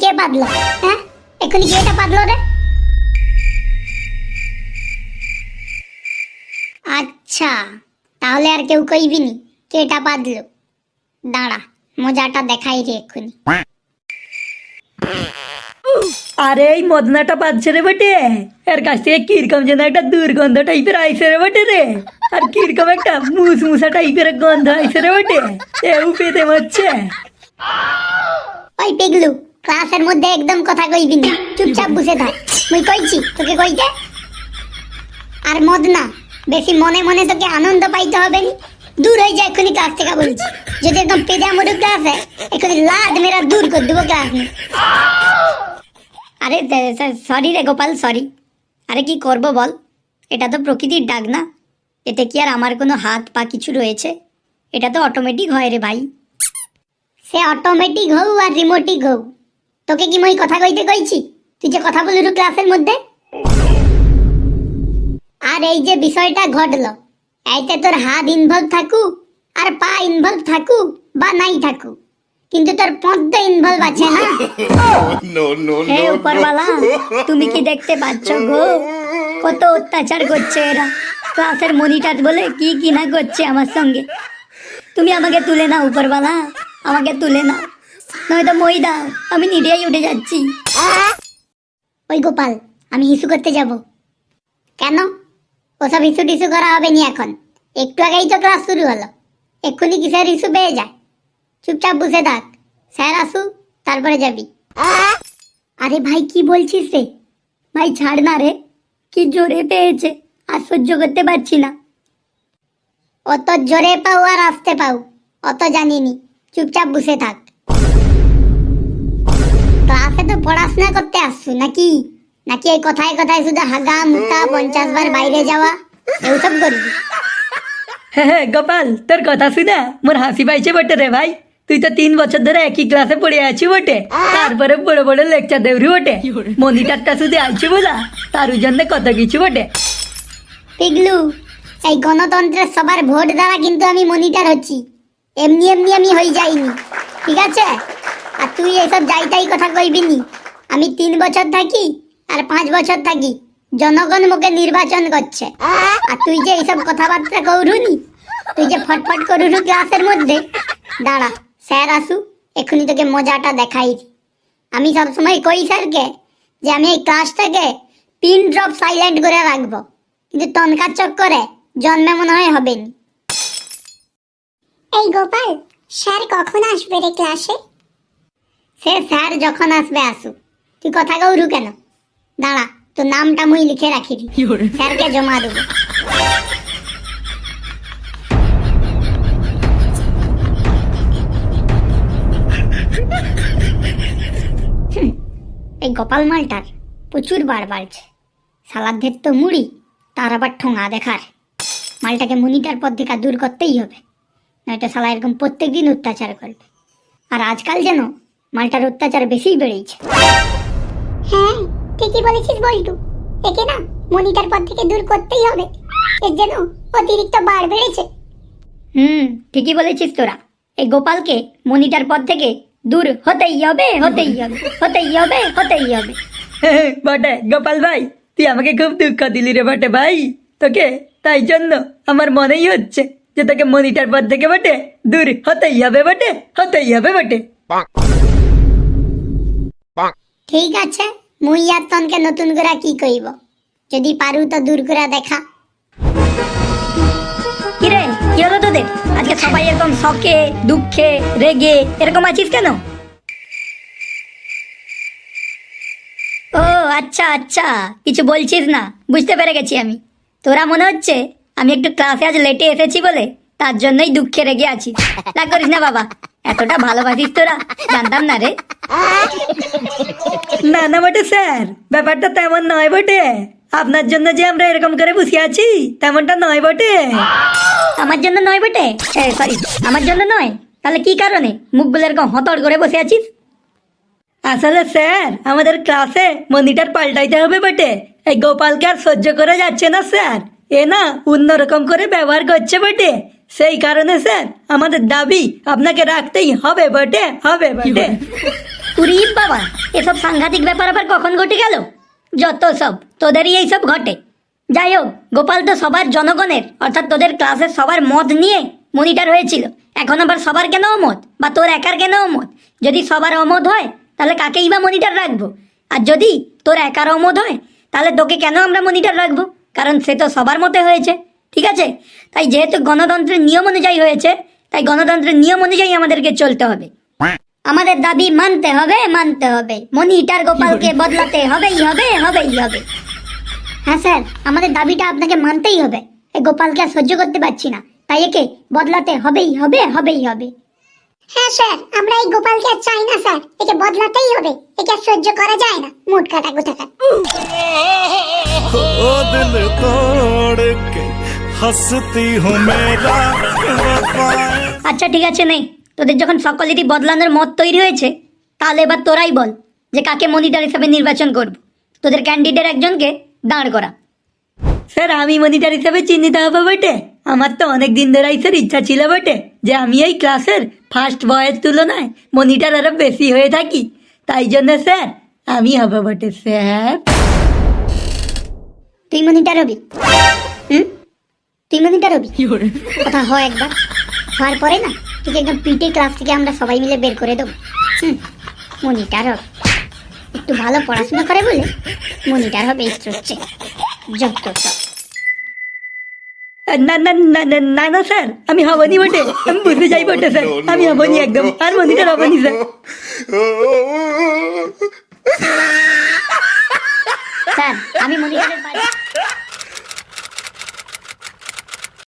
কে পাতলো? হ্যাঁ, এক্ষুনি কে এটা পাতলো রে? আচ্ছা, তাহলে আর কেউ কইবি নি কে এটা পাতলো। দাঁড়া, মজাটা দেখাই রে এক্ষুনি। আরে এই মদনাটা পাচ্ছে রে বটে। এর কাছ থেকে কিরকম যেন একটা দুর্গন্ধ টাইপের আইসে রে বটে রে। আর কিরকম একটা মুসমুসা টাইপের গন্ধ আইসে রে বটে। এও পেতে মরছে। ওই পিগলু, ক্লাসের মধ্যে একদম কথা কইবি না, চুপচাপ বসে থাক। মুই কইছি তোকে কইতে। আর মদনা, বেশি মনে মনে তোকে আনন্দ পাইতে হবে নি। দূর হয়ে যায় এক্ষুনি ক্লাস থেকে বলছি। যদি একদম পেজা মরু ক্লাসে, এক্ষুনি লাদ মেরা দূর করে দেবো ক্লাস নিয়ে। আরে সরি রে গোপাল, সরি। আরে কি করব বল, এটা তো প্রকৃতির ডাক না। এতে কি আর আমার কোনো হাত পা কিছু রয়েছে? এটা তো অটোমেটিক হয় রে ভাই। সে অটোমেটিক হও আর রিমোটিক হও, তোকে কি মই কথা কইতে কইছি? তুই যে কথা বললু ক্লাসের মধ্যে। আর এই যে বিষয়টা ঘটলো, এইতে তোর হাত ইনভলভ থাকু আর পা ইনভলভ থাকু বা নাই থাকু, কিন্তু তোর পদ্ম ইনভলভ আছে না। হে উপরওয়ালা, তুমি কি দেখতে পাচ্ছ গো কত অত্যাচার করছে এরা? ক্লাসের মনিটর বলে কি কি না করছে আমার সঙ্গে। তুমি আমাকে তুলে নাও উপরওয়ালা, আমাকে তুলে নাও, নয়তো মই দাও, আমি নিজেই উঠে যাচ্ছি। ওই গোপাল, আমি হিসু করতে যাব। কেন? ওসব হিসু টিসু করা হবে নি এখন। একটু আগেই তো ক্লাস শুরু হলো, এক্ষুনি কিসের হিসু পেয়ে যায়? চুপচাপ বসে থাক, স্যার আসু তারপরে যাবি। আরে ভাই কি বলছিস রে? ভাই ছাড় না রে, কি জোরে পেয়েছে, আর সহ্য করতে পারছি না। অত জোরে পাও আর আসতে পাও অত জানিনি, চুপচাপ বসে থাক। ক্লাসে তো পড়াশোনা করতে আসছো নাকি? নাকি এই কথায় কথায় শুধু হাগা মুতা 50 বার বাইরে যাওয়া এসব করবি? হ্যাঁ গোপাল, তোর কথা শুনে মোর হাসি পাইছে বটে রে ভাই। তুই তো 3 বছর ধরে একই ক্লাসে পড়ে আছি বটে, তারপরে বড় বড় লেকচার দেউরি বটে। মনিটরটা শুধু আইছি বলা, তার জন্য কত কিছু বটে। পিগলু, এই গণতন্ত্রের সবার ভোট দ্বারা কিন্তু আমি মনিটর হচ্ছি, এমনি এমনি আমি হয়ে যাইনি, ঠিক আছে? আর তুই এসব যাইতাই কথা কইবি নি। আমি 3 বছর থাকি আর 5 বছর থাকি, জনগণ মোকে নির্বাচন করছে। আর তুই যে এইসব কথাবার্তা কৌরুনি, তুই যে ফটফট করুনু ক্লাসের মধ্যে। দাঁড়া, স্যার আসু, এক্ষুনি তোকে মজাটা দেখাই। আমি সবসময় কই স্যারকে যে আমি এই ক্লাসটাকে পিন ড্রপ সাইলেন্ট করে রাখবো, কিন্তু তনকার চক্করে জন্মে মনে হয় হবে নি। এই গোপাল, স্যার কখন আসবে রে ক্লাসে? সে স্যার যখন আসবে আসু, তুই কথা কৌরু কেন? দাঁড়া, তোর নামটা মুই লিখে রাখি, স্যারকে জমা দেবো। এই গোপাল মালটার প্রচুর বার বাড়ছে। সালাদের তো মুড়ি, তার আবার ঠোঙা দেখার। মালটাকে মনিটার পদ থেকে দূর করতেই হবে, নয়তো শালা এরকম প্রত্যেকদিন অত্যাচার করবে। আর আজকাল যেন মালটার অত্যাচার বেশিই বেড়েছে। হ্যাঁ, ঠিকই বলেছিস বল্টু, একে না মনিটার পদ থেকে দূর করতেই হবে, এর যেন অতিরিক্ত বার বেড়েছে। ঠিকই বলেছিস তোরা। এই গোপালকে মনিটার পদ থেকে দূর হতেই হবে, হতেই হবে, হতেই হবে, হতেই হবে। বটে গোপাল ভাই, তুই আমাকে খুব দুঃখ দিলি রে বটে ভাই। তোকে তাই জন্য আমার মনেই হচ্ছে যে তোকে মনিটর পদ থেকে বটে দূর হতেই হবে বটে, হতেই হবে বটে। ঠিক আছে, মুই আর তনকে নতুন করে কি কইব, যদি পারু তো দূর করে দেখা। কিরে, কি হলো তোদের? আজকে সবাই এরকম শখে দুঃখে রেগে এরকম আছিস কেন? ও আচ্ছা আচ্ছা, কিছু বলছিস না, বুঝতে পেরে গেছি আমি। তোরা মনে হচ্ছে আমি একটু ক্লাসে আজ লেটে এসেছি বলে তার জন্যই দুঃখে রেগে আছিস। রাগ করিস না বাবা, এতটা ভালোবাসিস তোরা, জানতাম না রে। না না বটে স্যার, ব্যাপারটা তেমন নয় বটে। আপনার জন্য যে আমরা এরকম করে বসে আছি তেমনটা নয় বটে। আমার জন্য নয় বটে? সরি, আমার জন্য নয়? তাহলে কি কারণে মুখগুলো এরকম হতড় করে বসে আছিস? আসলে স্যার, আমাদের ক্লাসে মনিটর পাল্টাইতে হবে বটে। এই গোপালকে আর সহ্য করে যাচ্ছে না স্যার, এ না অন্যরকম করে ব্যবহার করছে বটে। সেই কারণে স্যার আমাদের দাবি আপনাকে রাখতেই হবে বটে, হবে বটে। উরি বাবা, এসব সাংঘাতিক ব্যাপার আবার কখন ঘটে গেল? যত সব তোদেরই এইসব ঘটে। যাই হোক, গোপাল তো সবার জনগণের অর্থাৎ তোদের ক্লাসের সবার মত নিয়ে মনিটর হয়েছিল। এখন আবার সবার কেন অমত, বা তোর একার কেন অমত? যদি সবার অমত হয় তাহলে কাকেই বা মনিটর রাখবো? আর যদি তোর একার অমত হয় তাহলে তোকে কেন আমরা মনিটর রাখবো? কারণ সে তো সবার মতে হয়েছে, ঠিক আছে? তাই যেহেতু গণতন্ত্রের নিয়ম অনুযায়ী হয়েছে, তাই গণতন্ত্রের নিয়ম অনুযায়ী আমাদেরকে চলতে হবে। আমাদের দাবি মানতে হবে, মানতে হবে। মনিটর গোপালকে বদলাতে হবেই হবে, হবেই হবে। হ্যাঁ স্যার, আমাদের দাবিটা আপনাকে মানতেই হবে। এই গোপালকে আর সহ্য করতে পারছি না, তাই একে বদলাতে হবেই হবে, হবেই হবে। হ্যাঁ স্যার, আমরা এই গোপালকে আর চাই না স্যার, একে বদলাতেই হবে। একে আর সহ্য করা যায় না, মুড কাটা কোথাকার। ओ दिल तोड़ के हंसती हूँ मेरा वफाएं। আচ্ছা ঠিক আছে, নেই তোদের যখন সকলেরই বদলানোর মত তৈরি হয়েছে, তাহলে এবার তোরাই বল যে কাকে মনিটর হিসাবে নির্বাচন করব। তোদের ক্যান্ডিডেট একজনকে দাঁড় করা। স্যার, আমি মনিটর হিসাবে চিহ্নিত হবো বটে। আমার তো অনেক দিন ধরেই স্যার ইচ্ছা ছিল বটে যে আমি এই ক্লাসের ফার্স্ট বয়ের তুলনায় মনিটর আরো বেশি হয়ে থাকি। তাই জন্য স্যার আমি হবো বটে স্যার। তুই মনিটর হবি? তুই মনিটর হবি? কথা হয় একবার, হওয়ার পরে না তুই একদম পিটি ক্লাস থেকে আমরা সবাই মিলে বের করে দেবো। মনিটর হবে, একটু ভালো পড়াশোনা করে বলে মনিটর হবে। ইচ্ছে হচ্ছে যত সব। না না না না না না স্যার, আমি হবনি বটে। আমি বুঝতে চাই বটে স্যার, আমি হবনি একদম, আর মনিটর হবনি স্যার। স্যার, আমি মনিটরের বাইরে